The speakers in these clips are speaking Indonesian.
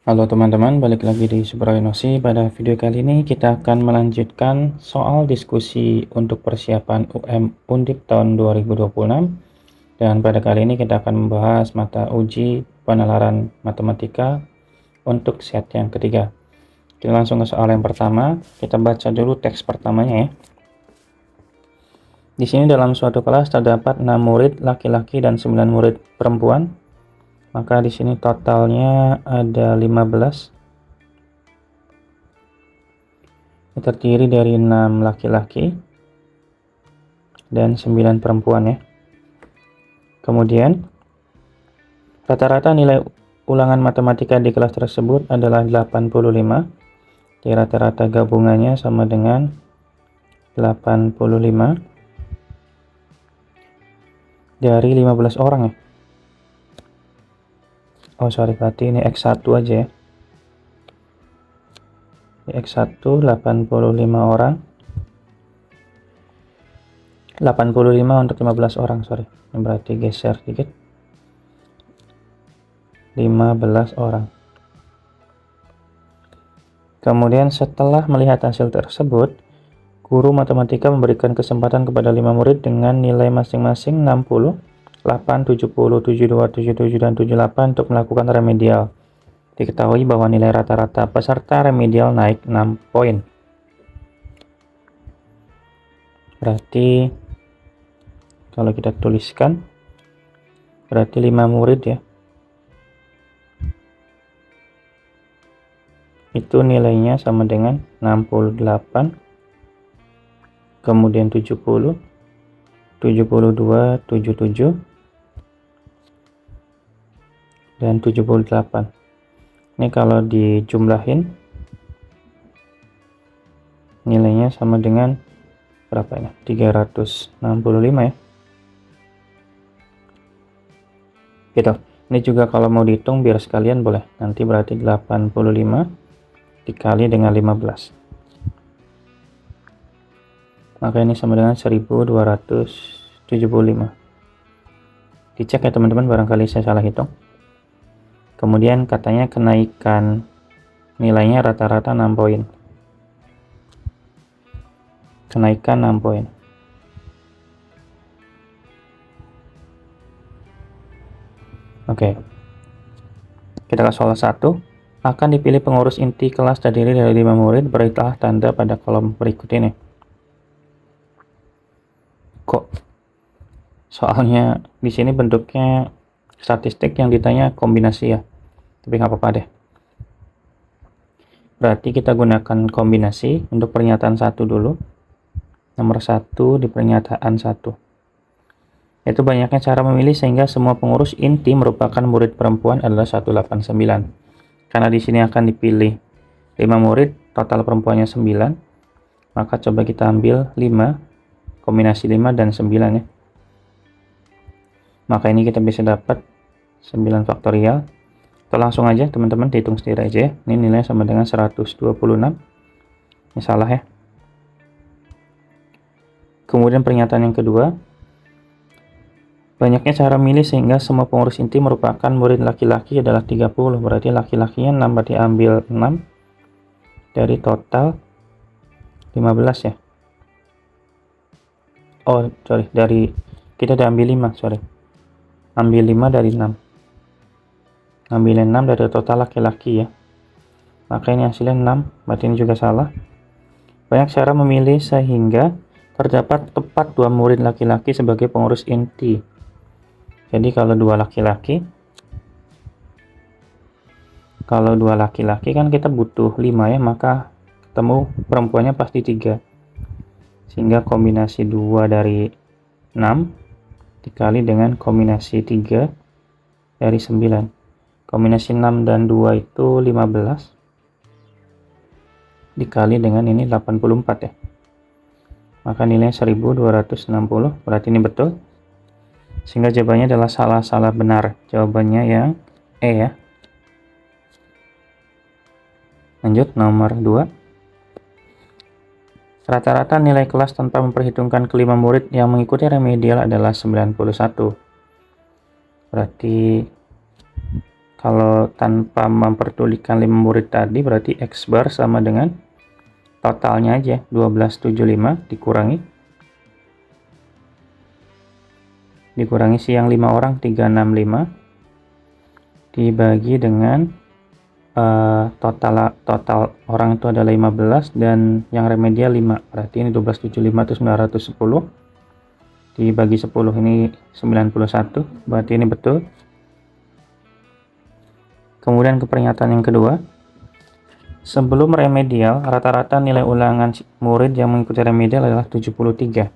Halo teman-teman, balik lagi di Subrayanosi. Pada video kali ini kita akan melanjutkan soal diskusi untuk persiapan Undip tahun 2026. Dan pada kali ini kita akan membahas mata uji penalaran matematika untuk set yang ketiga. Kita langsung ke soal yang pertama. Kita baca dulu teks pertamanya ya. Di sini dalam suatu kelas terdapat 6 murid laki-laki dan 9 murid perempuan. Maka di sini totalnya ada 15. Terdiri dari 6 laki-laki dan 9 perempuan ya. Kemudian rata-rata nilai ulangan matematika di kelas tersebut adalah 85. Di rata-rata gabungannya sama dengan 85 dari 15 orang ya. Oh sorry, berarti ini X1 aja ya. X1 85 orang. 85 untuk 15 orang, sorry. Ini berarti geser dikit. 15 orang. Kemudian setelah melihat hasil tersebut, guru matematika memberikan kesempatan kepada 5 murid dengan nilai masing-masing 60, 8, 70, 72, 77, dan 78 untuk melakukan remedial. Diketahui bahwa nilai rata-rata peserta remedial naik 6 poin. Berarti kalau kita tuliskan, berarti 5 murid ya. Itu nilainya sama dengan 68, kemudian 70, 72, 77, dan 78. Ini kalau dijumlahin nilainya sama dengan berapa ya? 365 ya. Gitu. Ini juga kalau mau dihitung biar sekalian boleh. Nanti berarti 85 dikali dengan 15. Maka ini sama dengan 1275. Dicek ya teman-teman, barangkali saya salah hitung. Kemudian katanya kenaikan nilainya rata-rata 6 poin. Kenaikan 6 poin. Oke. Kita ke soal 1. Akan dipilih pengurus inti kelas terdiri dari 5 murid, berilah tanda pada kolom berikut ini. Kok soalnya di sini bentuknya statistik yang ditanya kombinasi ya? Tapi nggak apa-apa deh. Berarti kita gunakan kombinasi untuk pernyataan 1 dulu. Nomor 1 di pernyataan 1. Itu banyaknya cara memilih sehingga semua pengurus inti merupakan murid perempuan adalah 189. Karena di sini akan dipilih 5 murid, total perempuannya 9. Maka coba kita ambil 5, kombinasi 5 dan 9 ya. Maka ini kita bisa dapat 9 faktorial. Atau langsung aja teman-teman dihitung sendiri aja ya. Ini nilainya sama dengan 126. Ini salah ya. Kemudian pernyataan yang kedua. Banyaknya cara milih sehingga semua pengurus inti merupakan murid laki-laki adalah 30. Berarti laki-lakinya 6, berarti ambil 6 dari total 15 ya. Oh sorry, dari kita udah ambil 5, sorry. Ambil 5 dari 6. Ambil 6 dari total laki-laki ya. Maka ini hasilnya 6, berarti ini juga salah. Banyak cara memilih sehingga terdapat tepat 2 murid laki-laki sebagai pengurus inti. Jadi kalau 2 laki-laki kan kita butuh 5 ya, maka ketemu perempuannya pasti 3. Sehingga kombinasi 2 dari 6 dikali dengan kombinasi 3 dari 9. Kombinasi 6 dan 2 itu 15. Dikali dengan ini 84 ya. Maka nilainya 1260. Berarti ini betul. Sehingga jawabannya adalah salah benar. Jawabannya yang E ya. Lanjut nomor 2. Rata-rata nilai kelas tanpa memperhitungkan kelima murid yang mengikuti remedial adalah 91. Berarti Kalau tanpa memperdulikan 5 murid tadi, berarti X bar sama dengan totalnya aja, 1275 dikurangi si yang 5 orang, 365, dibagi dengan total orang itu adalah 15 dan yang remedial 5, berarti ini 1275 itu 910, dibagi 10 ini 91, berarti ini betul. Kemudian ke pernyataan yang kedua, sebelum remedial rata-rata nilai ulangan murid yang mengikuti remedial adalah 73,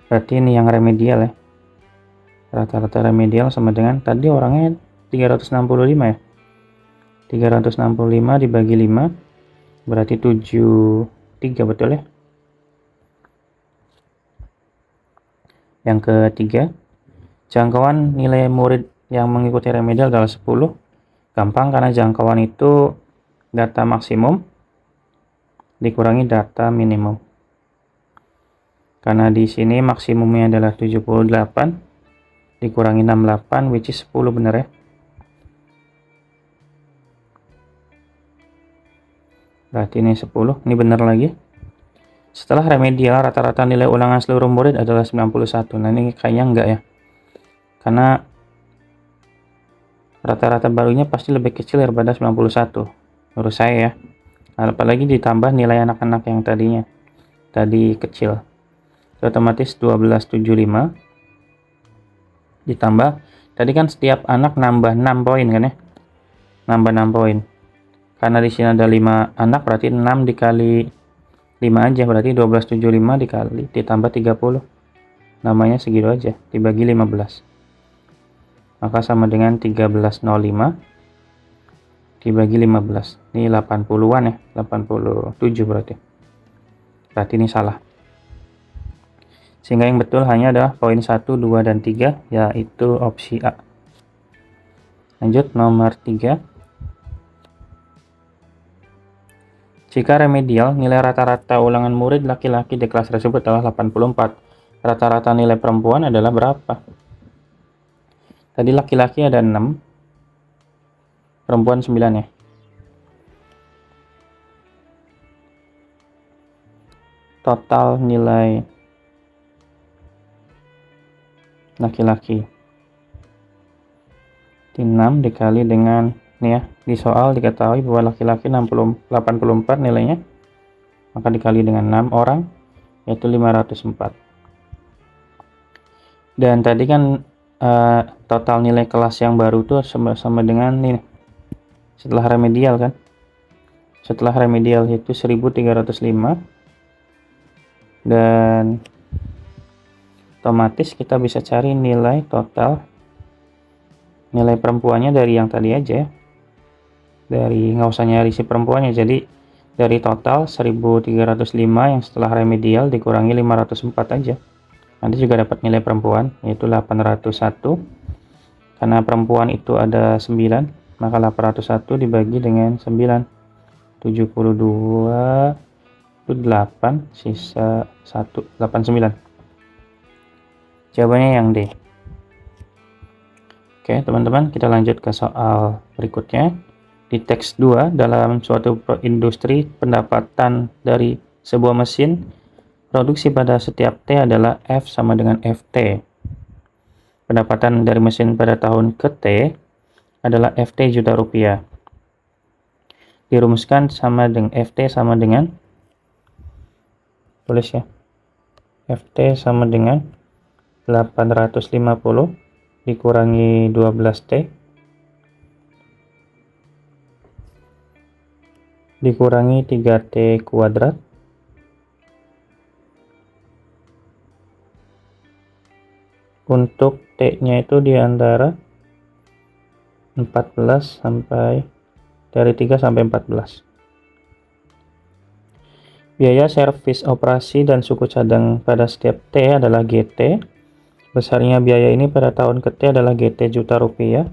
berarti ini yang remedial ya. Rata-rata remedial sama dengan tadi orangnya 365 ya. 365 dibagi 5 berarti 73, betul ya. Yang ketiga, jangkauan nilai murid yang mengikuti remedial adalah 10. Gampang karena jangkauan itu data maksimum dikurangi data minimum. Karena di sini maksimumnya adalah 78 dikurangi 68, which is 10, bener ya. Berarti ini 10, ini benar lagi. Setelah remedial rata-rata nilai ulangan seluruh murid adalah 91. Nah ini kayaknya enggak ya, karena rata-rata barunya pasti lebih kecil daripada 91 menurut saya ya. Apalagi ditambah nilai anak-anak yang tadi kecil, otomatis 1275 ditambah tadi kan setiap anak nambah 6 poin kan ya, nambah 6 poin. Karena di sini ada 5 anak, berarti 6 dikali 5 aja, berarti 1275 dikali ditambah 30, namanya segitu aja, dibagi 15, maka sama dengan 1305 dibagi 15, ini 80-an ya, 87 berarti ini salah. Sehingga yang betul hanya ada poin 1, 2, dan 3, yaitu opsi A. Lanjut nomor 3. Jika remedial, nilai rata-rata ulangan murid laki-laki di kelas tersebut adalah 84. Rata-rata nilai perempuan adalah berapa? Tadi laki-laki ada 6, perempuan 9 ya. Total nilai laki-laki 6 dikali dengan ini ya, di soal diketahui bahwa laki-laki 84 nilainya, maka dikali dengan 6 orang yaitu 504. Dan tadi kan total nilai kelas yang baru itu sama dengan ini setelah remedial kan, setelah remedial itu 1305, dan otomatis kita bisa cari nilai total nilai perempuannya dari yang tadi aja ya, dari nggak usah nyari si perempuannya. Jadi dari total 1305 yang setelah remedial dikurangi 504 aja, nanti juga dapat nilai perempuan yaitu 801. Karena perempuan itu ada 9, maka 801 dibagi dengan 9, 72 itu 8, sisa 1, 89. Jawabannya yang D. Oke teman-teman, kita lanjut ke soal berikutnya. Di teks 2, dalam suatu industri pendapatan dari sebuah mesin produksi pada setiap T adalah F sama dengan FT. Pendapatan dari mesin pada tahun ke-T adalah FT juta rupiah. Dirumuskan sama dengan FT sama dengan, tulis ya, FT sama dengan 850 dikurangi 12T dikurangi 3T kuadrat untuk T-nya itu di antara 14 sampai dari 3 sampai 14. Biaya servis operasi dan suku cadang pada setiap T adalah GT. Besarnya biaya ini pada tahun ke-T adalah GT juta rupiah.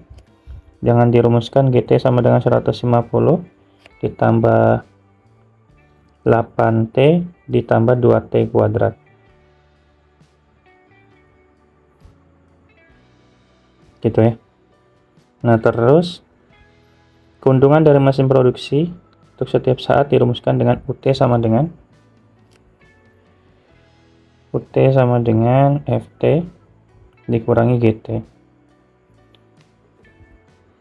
Jangan dirumuskan GT sama dengan 150 ditambah 8T ditambah 2T kuadrat. Gitu ya. Nah, terus keuntungan dari mesin produksi untuk setiap saat dirumuskan dengan UT sama dengan FT dikurangi GT.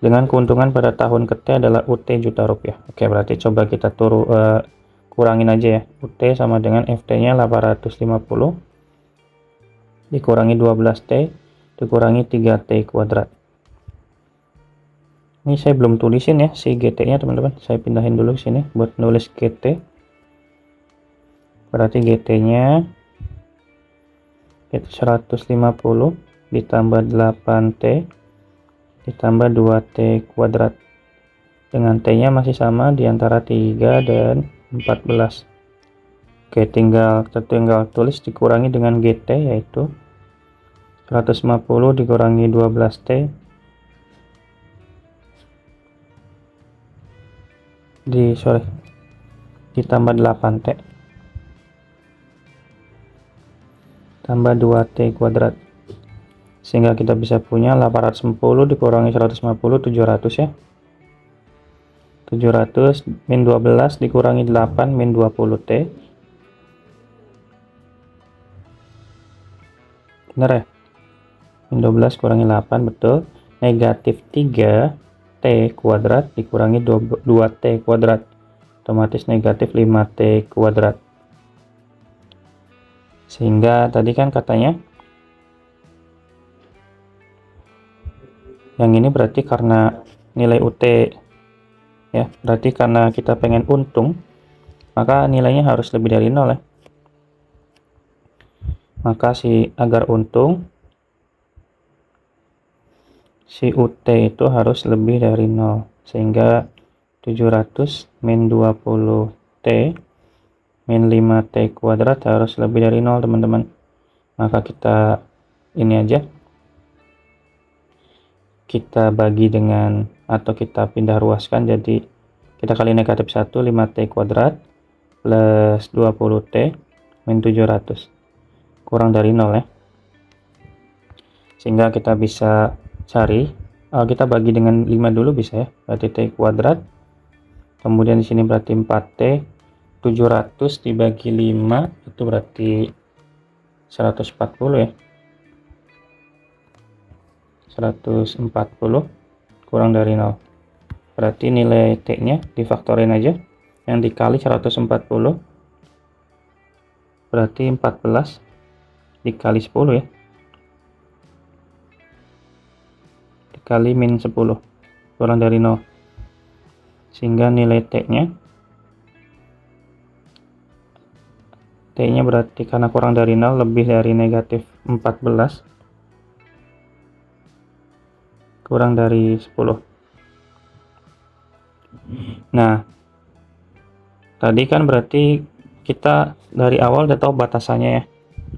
Dengan keuntungan pada tahun ke-T adalah UT juta rupiah. Oke, berarti coba kita kurangin aja ya. UT sama dengan FT-nya 850 dikurangi 12T dikurangi 3T kuadrat. Ini saya belum tulisin ya si GT-nya teman-teman. Saya pindahin dulu sini buat nulis GT. Berarti GT-nya itu 150 ditambah 8T ditambah 2T kuadrat. Dengan T-nya masih sama di antara 3 dan 14. Oke, tinggal tulis dikurangi dengan GT yaitu 150 dikurangi 12T ditambah 8T tambah 2T kuadrat, sehingga kita bisa punya 810 dikurangi 150 700 ya. 700 min 12 dikurangi 8 min 20T. Bener ya? Min 12 kurangi 8, betul. Negatif 3T kuadrat dikurangi 2T kuadrat. Otomatis negatif 5T kuadrat. Sehingga tadi kan katanya yang ini berarti karena nilai UT ya, berarti karena kita pengen untung maka nilainya harus lebih dari 0 ya. Maka agar untung si UT itu harus lebih dari 0, sehingga 700 min 20T min 5T kuadrat harus lebih dari 0 teman-teman. Maka kita ini aja, kita bagi dengan atau kita pindah ruaskan, jadi kita kali negatif 1 5T kuadrat plus 20T min 700 kurang dari 0 ya, sehingga kita bisa cari kita bagi dengan 5 dulu bisa ya, berarti T kuadrat, kemudian di sini berarti 4T, 700 dibagi 5 itu berarti 140 ya, 140 kurang dari 0, berarti nilai T nya difaktorin aja, yang dikali 140 berarti 14 dikali 10 ya, dikali min 10 kurang dari 0, sehingga nilai T nya berarti karena kurang dari 0 lebih dari negatif 14 kurang dari 10. Nah, tadi kan berarti kita dari awal udah tahu batasannya ya.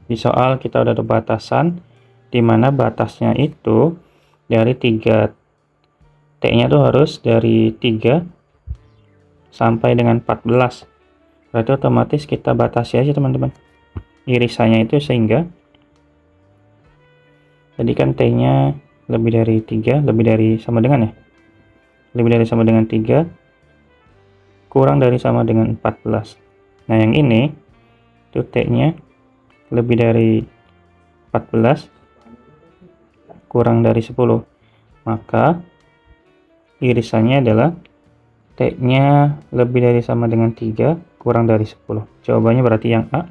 Di soal kita udah ada batasan, dimana batasnya itu dari 3, T-nya tuh harus dari 3 sampai dengan 14. Berarti otomatis kita batasi aja teman-teman irisannya itu, sehingga tadi kan T-nya lebih dari 3, lebih dari sama dengan ya, lebih dari sama dengan 3 kurang dari sama dengan 14. Nah, yang ini itu T-nya lebih dari 14 kurang dari 10, maka irisannya adalah T-nya lebih dari sama dengan 3 kurang dari 10. Jawabannya berarti yang A.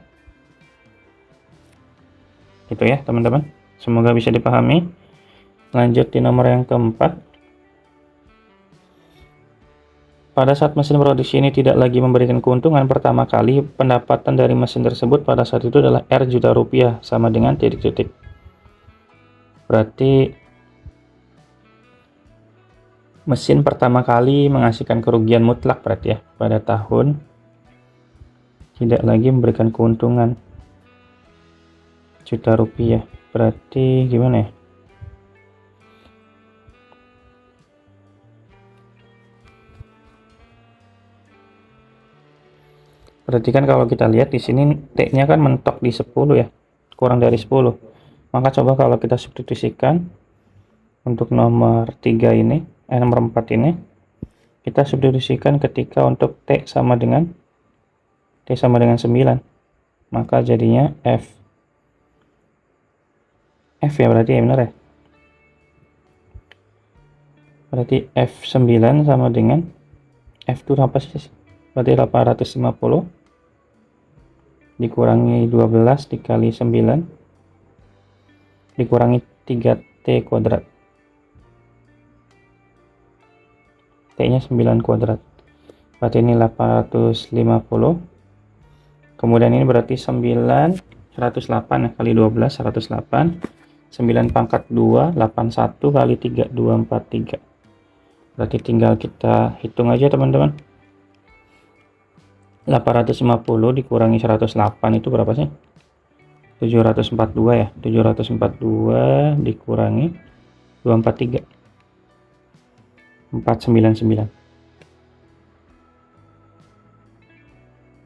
Itu ya teman-teman, semoga bisa dipahami. Lanjut di nomor yang keempat. Pada saat mesin produksi ini tidak lagi memberikan keuntungan, pertama kali pendapatan dari mesin tersebut pada saat itu adalah R juta rupiah sama dengan titik-titik. Berarti mesin pertama kali menghasilkan kerugian mutlak berarti ya, pada tahun tidak lagi memberikan keuntungan juta rupiah. Berarti gimana ya? Berarti kan kalau kita lihat di sini T-nya kan mentok di 10 ya, kurang dari 10. Maka coba kalau kita substitusikan Untuk nomor 3 ini, nomor 4 ini, kita substitusikan ketika untuk T sama dengan 9. Maka jadinya F ya berarti ya, benar ya? Berarti F9 sama dengan F itu apa sih? Berarti 850 dikurangi 12 dikali 9 dikurangi 3T kuadrat. T-nya 9 kuadrat. Berarti ini 850. Kemudian ini berarti 9, 108 ya, kali 12, 108. 9 pangkat 2, 81 kali 3, 243. Berarti tinggal kita hitung aja teman-teman. 850 dikurangi 108 itu berapa sih? 742 ya. 742 dikurangi 243. 499.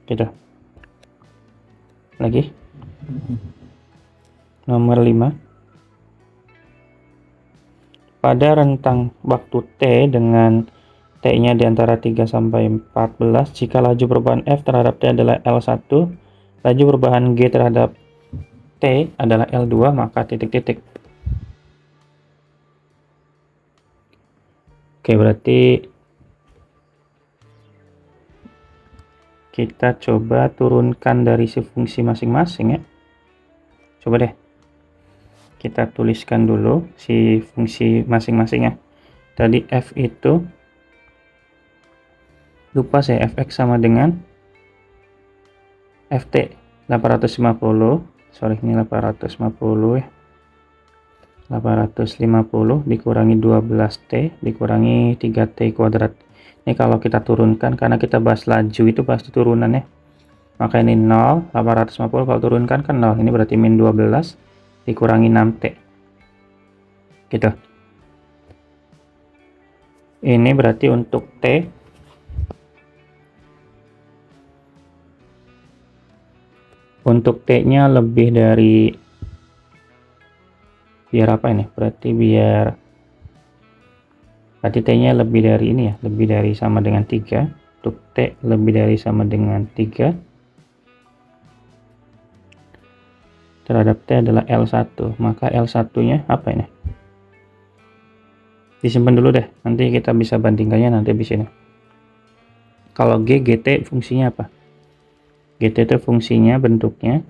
Gitu. Lagi. Nomor 5. Pada rentang waktu T dengan T-nya di antara 3 sampai 14, jika laju perubahan F terhadap T adalah L1, laju perubahan G terhadap T adalah L2, maka titik-titik. Oke, berarti kita coba turunkan dari si fungsi masing-masing ya. Coba deh. Kita tuliskan dulu si fungsi masing-masing ya. Tadi F itu, lupa saya, Fx sama dengan Ft 850. Sorry, ini 850 ya. 850 dikurangi 12T dikurangi 3T kuadrat. Ini kalau kita turunkan, karena kita bahas laju itu pasti turunan ya. Maka ini 0, 850 kalau turunkan kan 0. Ini berarti min 12 dikurangi 6T. Gitu. Ini berarti untuk T. Untuk T-nya lebih dari, biar apa ini? Berarti T-nya lebih dari ini ya, lebih dari sama dengan 3. Untuk T lebih dari sama dengan 3. Terhadap T adalah L1, maka L1-nya apa ini? Disimpan dulu deh, nanti kita bisa bandingkannya nanti di sini. Kalau GT fungsinya apa? GT itu fungsinya bentuknya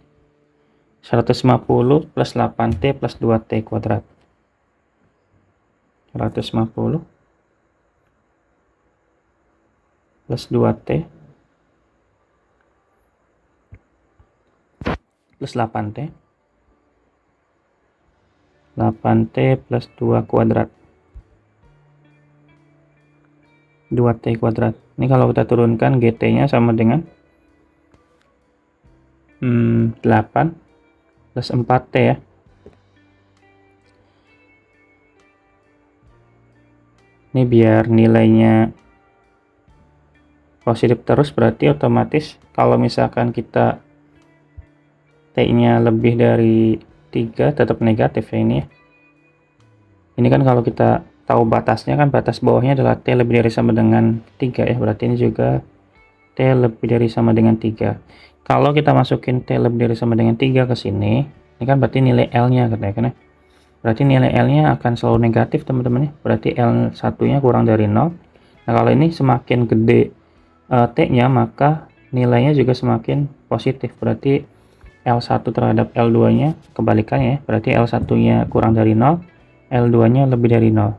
150 plus 8T plus 2T kuadrat. 150 plus 2T plus 8T. 8T plus 2 kuadrat. 2T kuadrat. Ini kalau kita turunkan GT-nya sama dengan 8 plus 4T ya. Ini biar nilainya positif terus, berarti otomatis kalau misalkan kita T-nya lebih dari 3 tetap negatif ya ini ya. Ini kan kalau kita tahu batasnya kan, batas bawahnya adalah T lebih dari sama dengan 3 ya. Berarti ini juga T lebih dari sama dengan 3. Kalau kita masukin T lebih dari sama dengan 3 ke sini, ini kan berarti nilai L-nya katanya kan ya. Berarti nilai L-nya akan selalu negatif teman-teman ya. Berarti L1-nya kurang dari 0. Nah, kalau ini semakin gede T-nya, maka nilainya juga semakin positif. Berarti L1 terhadap L2-nya kebalikannya ya. Berarti L1-nya kurang dari 0, L2-nya lebih dari 0.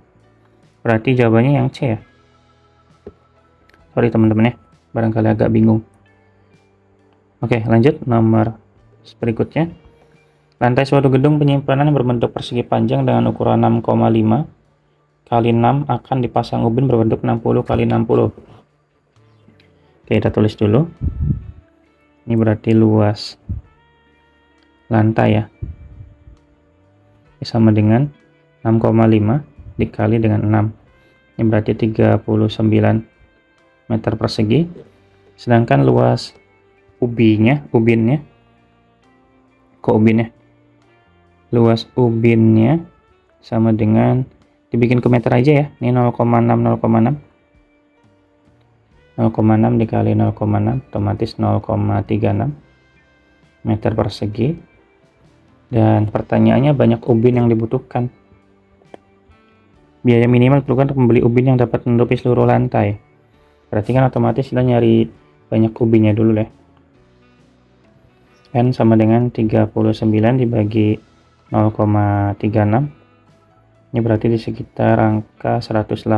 Berarti jawabannya yang C ya. Sorry teman-teman ya, barangkali agak bingung. Oke, lanjut nomor berikutnya. Lantai suatu gedung penyimpanan berbentuk persegi panjang dengan ukuran 6,5 kali 6 akan dipasang ubin berbentuk 60 kali 60. Oke, kita tulis dulu. Ini berarti luas lantai ya. Ini sama dengan 6,5 dikali dengan 6. Ini berarti 39 meter persegi. Sedangkan luas ubinnya, luas ubinnya sama dengan dibikin ke meter aja ya. Ini 0,6 0,6 dikali 0,6 otomatis 0,36 meter persegi. Dan pertanyaannya banyak ubin yang dibutuhkan. Biaya minimal diperlukan untuk membeli ubin yang dapat menutupi seluruh lantai. Berarti kan otomatis kita nyari banyak ubinnya dulu ya. N sama dengan 39 dibagi 0,36. Ini berarti di sekitar angka 108,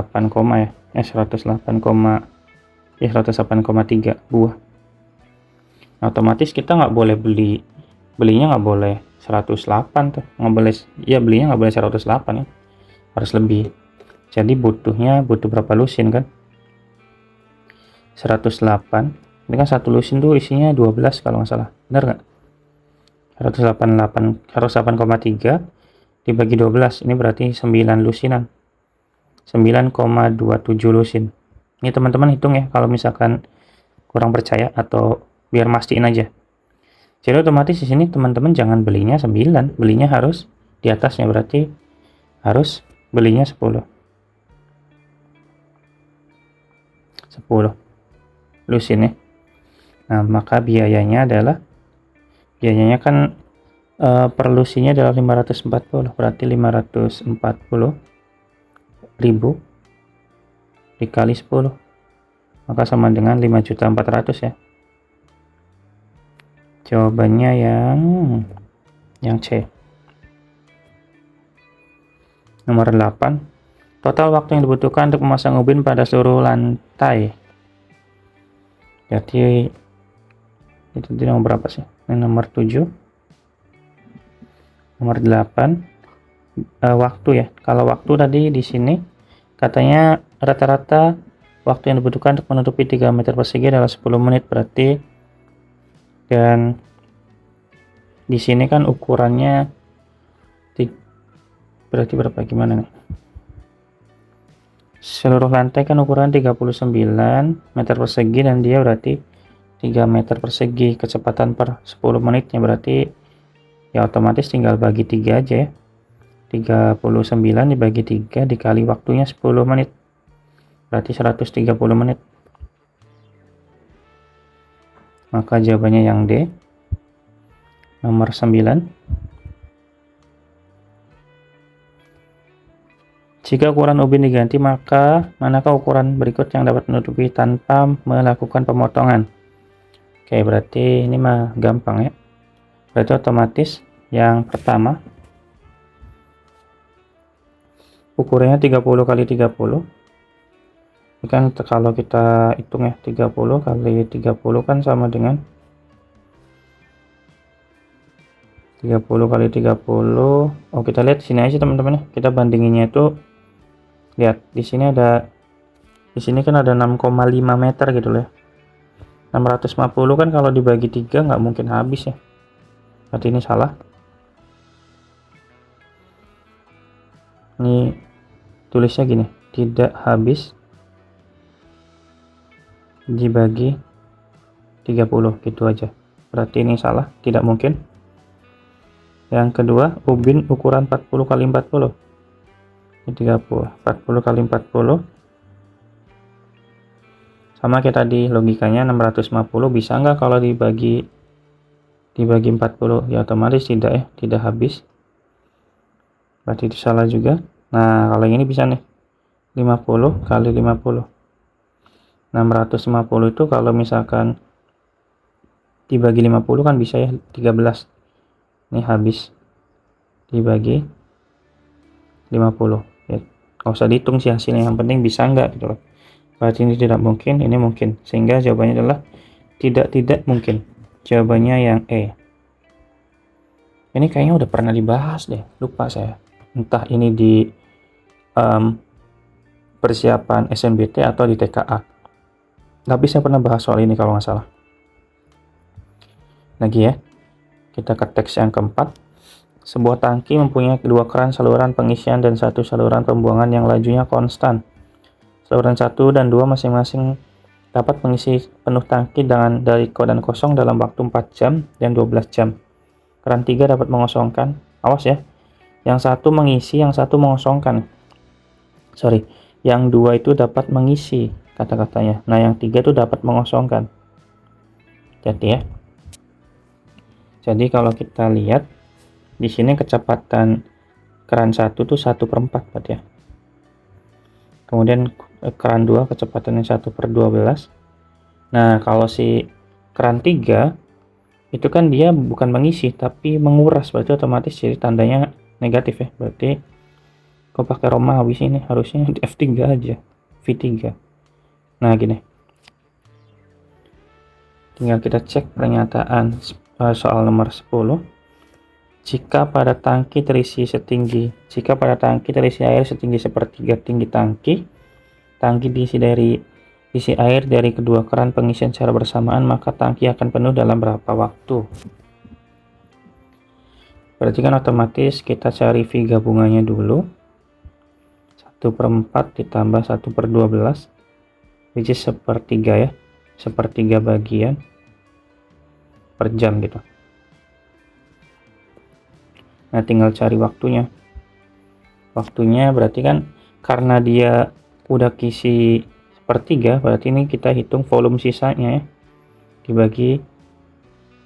ya. 108,3 buah. Nah, otomatis kita nggak boleh belinya nggak boleh 108 tuh, nggak boleh, ya belinya nggak boleh 108 ya, harus lebih. Jadi butuh berapa lusin kan? 108. Ini kan satu lusin tuh isinya 12 kalau nggak salah, benar nggak? 108,3 dibagi 12, ini berarti 9 lusinan, 9,27 lusin. Ini teman-teman hitung ya kalau misalkan kurang percaya atau biar mastiin aja. Jadi otomatis di sini teman-teman jangan belinya 9, belinya harus di atasnya, berarti harus belinya 10 lusin ya. Nah, maka biayanya kan per lusinnya adalah 540, berarti 540.000 dikali 10, maka sama dengan 5.400.000 ya. Jawabannya yang C. Nomor 8. Total waktu yang dibutuhkan untuk memasang ubin pada seluruh lantai. Jadi itu di nomor berapa sih? Ini nomor 7. Nomor 8. Waktu ya. Kalau waktu tadi di sini katanya rata-rata waktu yang dibutuhkan untuk menutupi 3 meter persegi adalah 10 menit, berarti, dan di sini kan ukurannya berarti berapa, gimana nih? Seluruh lantai kan ukuran 39 meter persegi dan dia berarti 3 meter persegi, kecepatan per 10 menitnya berarti ya otomatis tinggal bagi 3 aja ya. 39 dibagi 3 dikali waktunya 10 menit, berarti 130 menit. Maka jawabannya yang D, nomor 9. Jika ukuran ubin diganti, maka manakah ukuran berikut yang dapat menutupi tanpa melakukan pemotongan? Oke, berarti ini mah gampang ya. Berarti otomatis yang pertama ukurannya 30 kali 30. Ini kan kalau kita hitung ya, 30 kali 30 kan sama dengan 30 kali 30. Oh, kita lihat sini aja teman-teman ya. Kita bandinginnya itu, lihat di sini kan ada 6,5 meter gitu loh ya. 650 kan kalau dibagi 3 nggak mungkin habis ya. Berarti ini salah. Ini tulisnya gini, tidak habis dibagi 30 gitu aja. Berarti ini salah, tidak mungkin. Yang kedua, ubin ukuran 40 kali 40. Ini 30, 40 kali 40. Sama kayak tadi logikanya, 650 bisa nggak kalau dibagi 40? Ya otomatis tidak ya, tidak habis. Berarti itu salah juga. Nah, kalau yang ini bisa nih, 50 kali 50. 650 itu kalau misalkan dibagi 50 kan bisa ya 13. Ini habis dibagi 50 ya, nggak usah dihitung sih hasilnya, yang penting bisa nggak gitu loh. Berarti ini tidak mungkin, ini mungkin, sehingga jawabannya adalah tidak mungkin. Jawabannya yang E. Ini kayaknya udah pernah dibahas deh, lupa saya, entah ini di persiapan SNBT atau di TKA, tapi saya pernah bahas soal ini kalau nggak salah. Lagi ya, kita ke teks yang keempat. Sebuah tangki mempunyai 2 keran saluran pengisian dan 1 saluran pembuangan yang lajunya konstan. Saluran 1 dan 2 masing-masing dapat mengisi penuh tangki dari dan kosong dalam waktu 4 jam dan 12 jam. Keran 3 dapat mengosongkan, awas ya, yang satu mengisi, yang satu mengosongkan. sorry, yang 2 itu dapat mengisi kata-katanya. Nah, yang 3 itu dapat mengosongkan. Jadi kalau kita lihat di sini kecepatan keran 1 tuh 1/4 berarti ya. Kemudian keran 2 kecepatannya 1/12. Nah, kalau si keran 3 itu kan dia bukan mengisi tapi menguras, berarti otomatis jadi tandanya negatif ya. Berarti kok pakai Romawi sih, ini harusnya F3 aja, V3. Nah, gini. Tinggal kita cek pernyataan soal nomor 10. Jika pada tangki terisi air setinggi sepertiga tinggi tangki diisi air dari kedua keran pengisian secara bersamaan, maka tangki akan penuh dalam berapa waktu? Berarti kan otomatis kita cari V gabungannya dulu. 1/4 ditambah 1/12, which is sepertiga ya, sepertiga bagian per jam gitu. Nah, tinggal cari waktunya. Waktunya berarti kan karena dia udah kisi sepertiga, berarti ini kita hitung volume sisanya ya, dibagi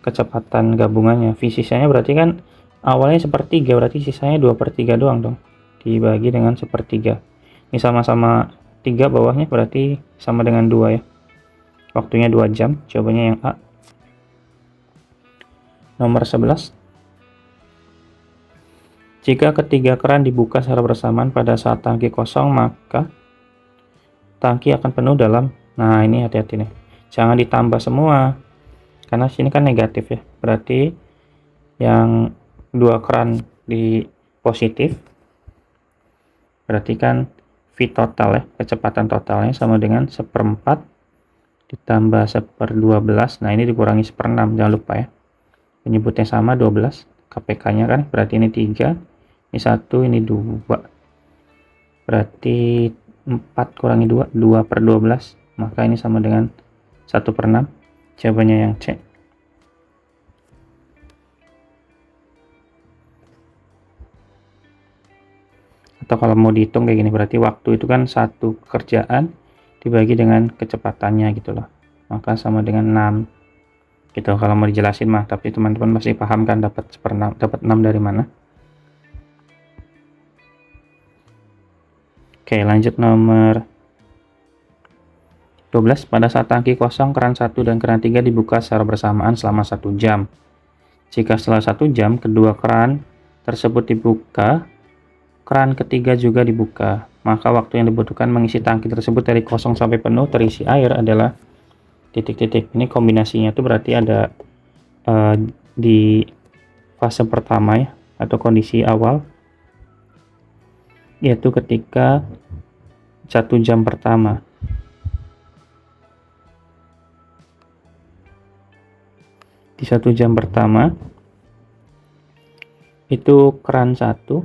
kecepatan gabungannya. V sisanya berarti kan awalnya sepertiga, berarti sisanya 2/3 doang dong, dibagi dengan sepertiga. Ini sama-sama 3 bawahnya, berarti sama dengan 2 ya. Waktunya 2 jam, jawabannya yang A. Nomor 11. Jika ketiga keran dibuka secara bersamaan pada saat tangki kosong, maka tangki akan penuh dalam, nah ini hati-hati nih, jangan ditambah semua karena sini kan negatif ya, berarti yang 2 keran di positif, berarti kan V total ya, kecepatan totalnya sama dengan 1/4 ditambah 1/12. Nah, ini dikurangi 1/6, jangan lupa ya, penyebutnya sama 12, KPK nya kan, berarti ini 3, ini 1, ini 2, berarti 4 kurangi 2, 2/12, maka ini sama dengan 1/6, jawabannya yang C. Atau kalau mau dihitung kayak gini, berarti waktu itu kan satu kerjaan dibagi dengan kecepatannya gitu loh, maka sama dengan 6 gitu kalau mau dijelasin mah, tapi teman-teman pasti paham kan dapat 1/6, dapat 6 dari mana. Oke, lanjut nomor 12. Pada saat tangki kosong, keran 1 dan keran 3 dibuka secara bersamaan selama 1 jam. Jika setelah 1 jam kedua keran tersebut dibuka, keran ketiga juga dibuka, maka waktu yang dibutuhkan mengisi tangki tersebut dari kosong sampai penuh terisi air adalah titik-titik. Ini kombinasinya tuh berarti ada di fase pertama ya, atau kondisi awal, yaitu ketika 1 jam pertama. Di 1 jam pertama itu keran 1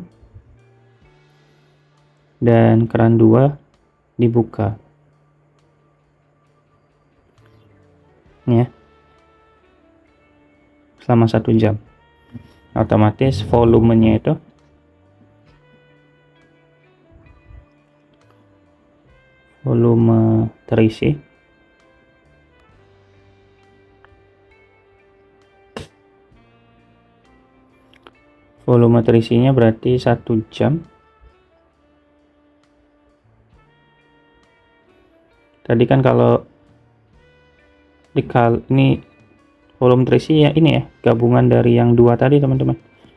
dan keran 2 dibuka ya, selama 1 jam. Otomatis volumenya itu volume terisi terisinya berarti 1 jam. Tadi kan kalau dikali ini volume terisi ya, ini ya gabungan dari yang 2 tadi teman-teman.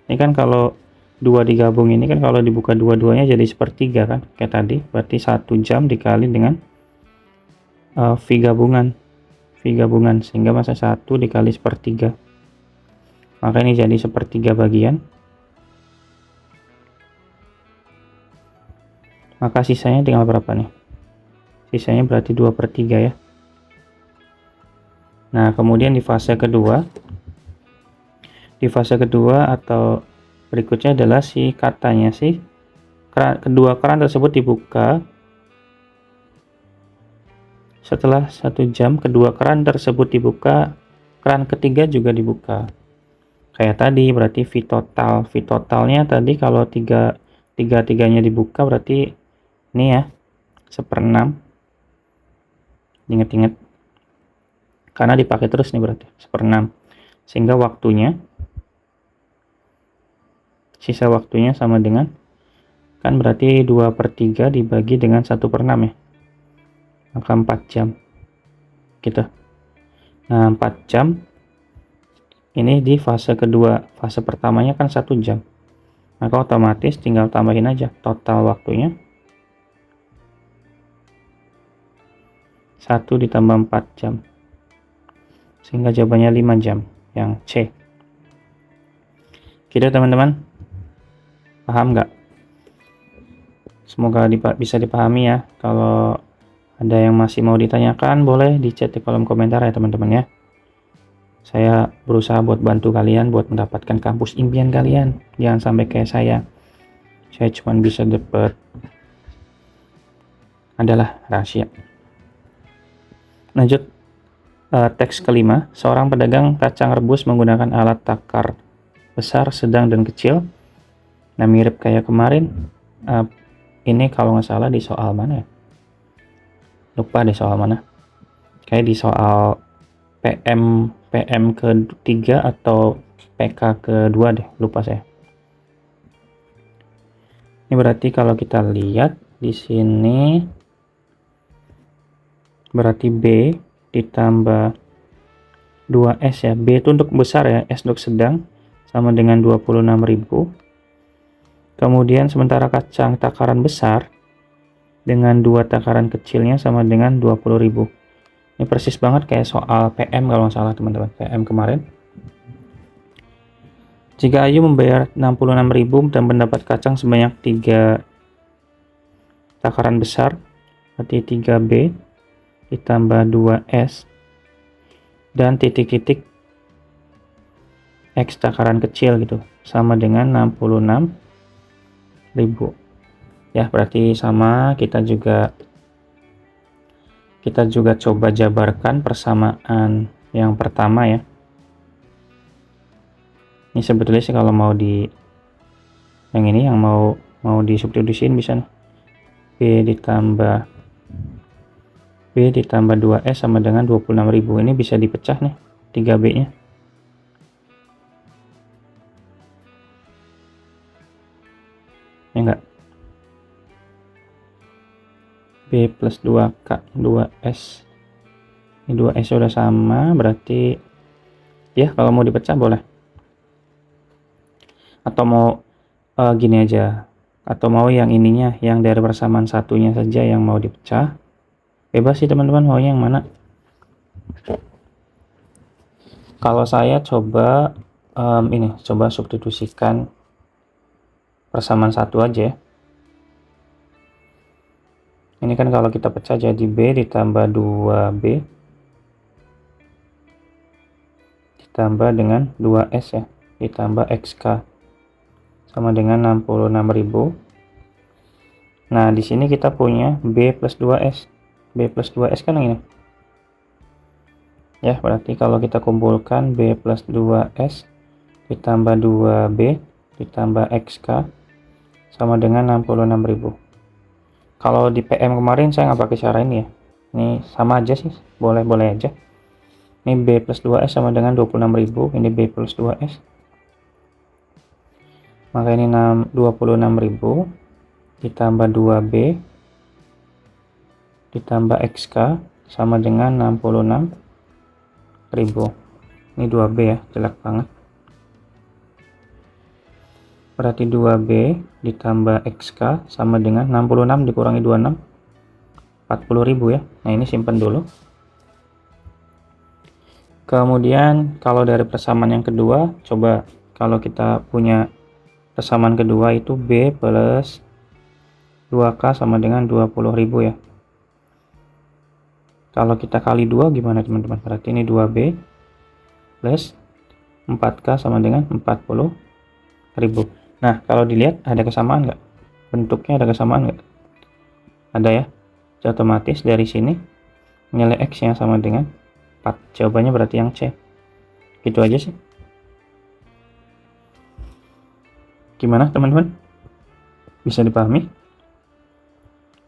Ini kan kalau 2 digabung ini kan, kalau dibuka dua-duanya jadi sepertiga kan kayak tadi, berarti 1 jam dikali dengan V gabungan, sehingga masa 1 dikali sepertiga, maka ini jadi sepertiga bagian, maka sisanya tinggal berapa nih, sisanya berarti 2/3 ya. Nah, kemudian di fase kedua atau berikutnya adalah si katanya sih kedua keran tersebut dibuka setelah 1 jam, kedua keran tersebut dibuka, keran ketiga juga dibuka kayak tadi, berarti V totalnya tadi kalau tiganya dibuka berarti Ini ya, 1/6. Ingat-ingat. Karena dipakai terus nih berarti, 1/6. Sehingga sisa waktunya sama dengan, kan berarti 2/3 dibagi dengan 1/6 ya. Maka 4 jam. Gitu. Nah, 4 jam ini di fase kedua. Fase pertamanya kan 1 jam. Maka otomatis tinggal tambahin aja total waktunya. 1 ditambah 4 jam. Sehingga jawabannya 5 jam. Yang C. Gitu teman-teman. Paham nggak? Semoga bisa dipahami ya. Kalau ada yang masih mau ditanyakan, boleh di chat di kolom komentar ya teman-teman ya. Saya berusaha buat bantu kalian buat mendapatkan kampus impian kalian. Jangan sampai kayak saya cuma bisa dapat adalah rahasia. Lanjut, teks kelima. Seorang pedagang kacang rebus menggunakan alat takar besar, sedang, dan kecil. Nah, mirip kayak kemarin. Ini kalau nggak salah di soal mana ya? Lupa di soal mana. Kayak di soal PM ke-3 atau PK ke-2 deh, lupa saya. Ini berarti kalau kita lihat di sini berarti B ditambah 2S ya. B itu untuk besar ya, S untuk sedang, sama dengan 26.000. Kemudian sementara kacang takaran besar dengan 2 takaran kecilnya sama dengan 20.000. Ini persis banget kayak soal PM kalau nggak salah teman-teman, PM kemarin. Jika Ayu membayar 66.000 dan mendapat kacang sebanyak 3 takaran besar, berarti 3B ditambah 2S dan titik-titik X takaran kecil gitu, sama dengan 66.000. Ya, berarti sama. Kita juga coba jabarkan persamaan yang pertama ya. Ini sebetulnya sih kalau mau yang ini yang mau disubstitusiin bisa nih. B ditambah 2S sama dengan 26.000. Ini bisa dipecah nih 3B-nya. Ya enggak? B plus 2K 2S. Ini 2S udah sama, berarti ya kalau mau dipecah boleh. Atau mau gini aja. Atau mau yang ininya, yang dari persamaan satunya saja yang mau dipecah. Bebas sih teman-teman, maunya yang mana. Kalau saya coba coba substitusikan persamaan satu aja ya. Ini kan kalau kita pecah jadi B ditambah 2B ditambah dengan 2S ya, ditambah XK sama dengan 66.000. Nah, di sini kita punya B plus 2S. B plus 2S kan yang ini. Ya, berarti kalau kita kumpulkan B plus 2S ditambah 2B ditambah XK sama dengan 66.000. Kalau di PM kemarin saya nggak pakai cara ini ya. Ini sama aja sih, boleh aja. Ini B plus 2S sama dengan 26.000. Ini B plus 2S. Maka ini 26.000 ditambah 2B ditambah XK sama dengan 66.000. Ini 2B ya, jelek banget. Berarti 2B ditambah XK sama dengan 66 dikurangi 26, 40.000 ya. Nah, ini simpan dulu. Kemudian kalau dari persamaan yang kedua, coba kalau kita punya persamaan kedua itu B plus 2K sama dengan 20.000 ya. Kalau kita kali 2 gimana teman-teman? Berarti ini 2B plus 4K sama dengan 40.000. Nah, kalau dilihat ada kesamaan nggak? Bentuknya ada kesamaan nggak? Ada ya. Jadi otomatis dari sini nilai X yang sama dengan 4. Jawabannya berarti yang C. Gitu aja sih. Gimana teman-teman? Bisa dipahami?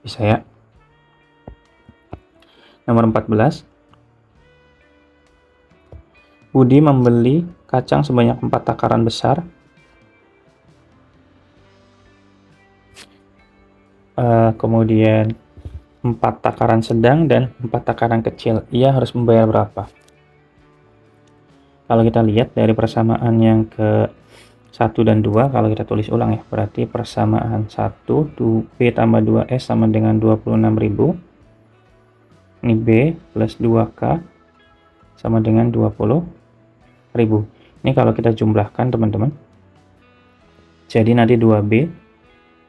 Bisa ya. Nomor 14. Budi membeli kacang sebanyak 4 takaran besar. Kemudian 4 takaran sedang dan 4 takaran kecil. Ia harus membayar berapa? Kalau kita lihat dari persamaan yang ke 1 dan 2, kalau kita tulis ulang ya, berarti persamaan 1, B tambah 2S sama dengan 26.000. Ini B plus 2K sama dengan 20.000. Ini kalau kita jumlahkan teman-teman, jadi nanti 2B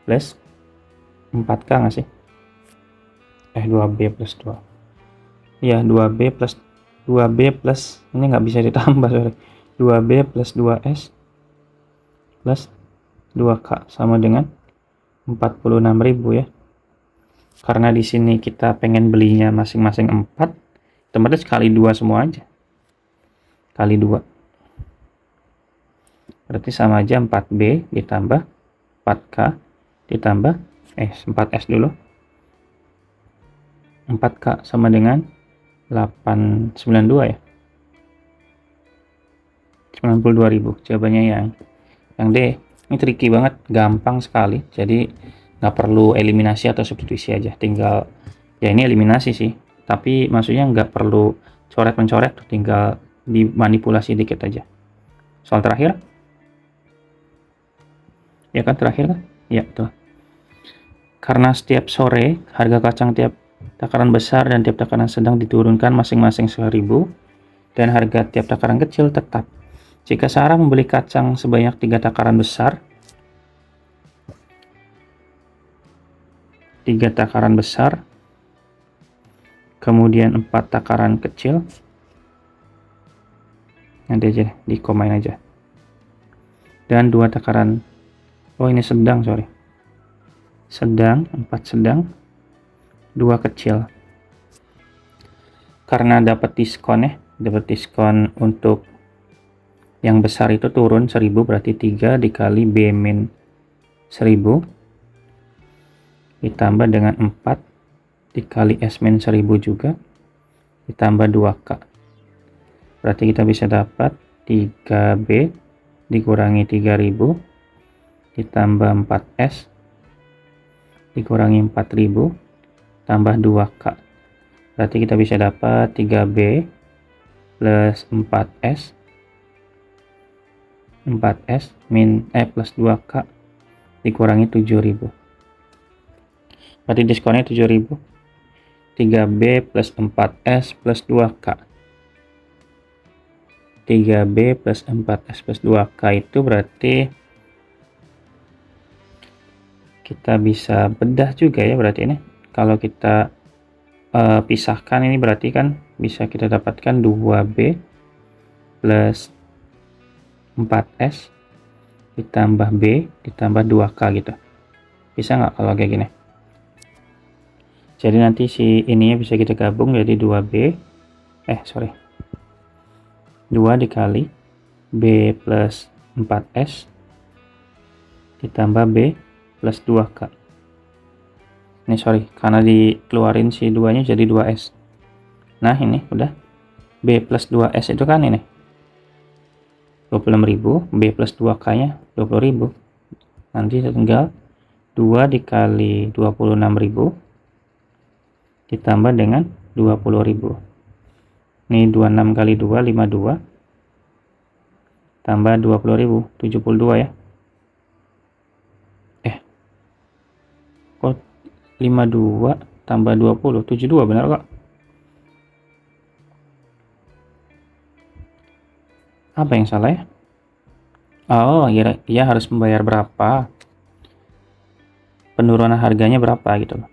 plus 4K nggak sih? 2B plus 2. Ya, 2B plus ini nggak bisa ditambah, sorry. 2B plus 2S plus 2K sama dengan 46.000 ya. Karena di sini kita pengen belinya masing-masing 4, otomatis kali 2 semua aja. Kali 2. Berarti sama aja 4B ditambah 4K ditambah 4S dulu. 4K sama dengan 892 ya. 92.000. Jawabannya yang D. Ini tricky banget, gampang sekali. Jadi nggak perlu eliminasi atau substitusi aja, tinggal ya ini eliminasi sih, tapi maksudnya nggak perlu coret-mencoret, tinggal dimanipulasi dikit aja. Soal terakhir ya kan, terakhir kan ya tuh. Karena setiap sore harga kacang tiap takaran besar dan tiap takaran sedang diturunkan masing-masing 1.000 dan harga tiap takaran kecil tetap. Jika Sarah membeli kacang sebanyak 3 takaran besar, 3 takaran besar, kemudian 4 takaran kecil, nanti aja dikomain aja, dan 2 takaran, ini sedang, sorry, sedang, 4 sedang, 2 kecil. Karena dapat diskon ya, dapat diskon untuk yang besar itu turun 1.000, berarti 3 dikali B min 1.000 ditambah dengan 4 dikali S min 1.000 juga ditambah 2K. Berarti kita bisa dapat 3B dikurangi 3.000 ditambah 4S dikurangi 4.000 tambah 2K. Berarti kita bisa dapat 3B plus 4S min plus 2K dikurangi 7.000. Berarti diskonnya 7.000. 3B plus 4S plus 2K. 3B plus 4S plus 2K itu berarti kita bisa bedah juga ya, berarti ini. Kalau kita pisahkan ini berarti kan bisa kita dapatkan 2B plus 4S ditambah B ditambah 2K gitu. Bisa nggak kalau kayak gini? Jadi nanti si ininya bisa kita gabung jadi 2B 2 dikali B plus 4S ditambah B plus 2K. Ini sorry, karena dikeluarin si 2-nya jadi 2S. Nah ini udah, B plus 2S itu kan ini 26.000, B plus 2K nya 20.000. Nanti tinggal 2 dikali 26.000 ditambah dengan 20.000. Ini 26 kali 2 52 tambah 20.000 72 ya. Kok 52 tambah 20 72 benar kok? Apa yang salah ya? Oh, ya harus membayar berapa? Penurunan harganya berapa gitu loh.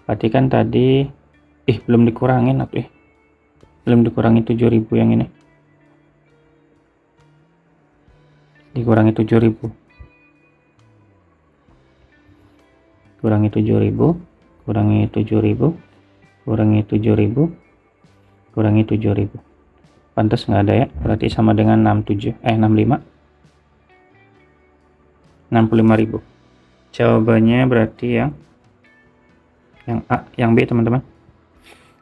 Berarti kan tadi belum dikurangin atau belum dikurangi 7.000 yang ini. Dikurangi 7.000. Kurangi 7.000, kurangi 7.000, kurangi 7.000, kurangi 7.000. Pantas nggak ada ya, berarti sama dengan 65. 65.000. Jawabannya berarti yang A, yang B teman-teman.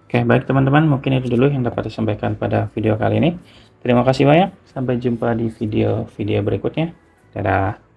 Oke, baik teman-teman, mungkin itu dulu yang dapat disampaikan pada video kali ini. Terima kasih banyak, sampai jumpa di video-video berikutnya. Dadah.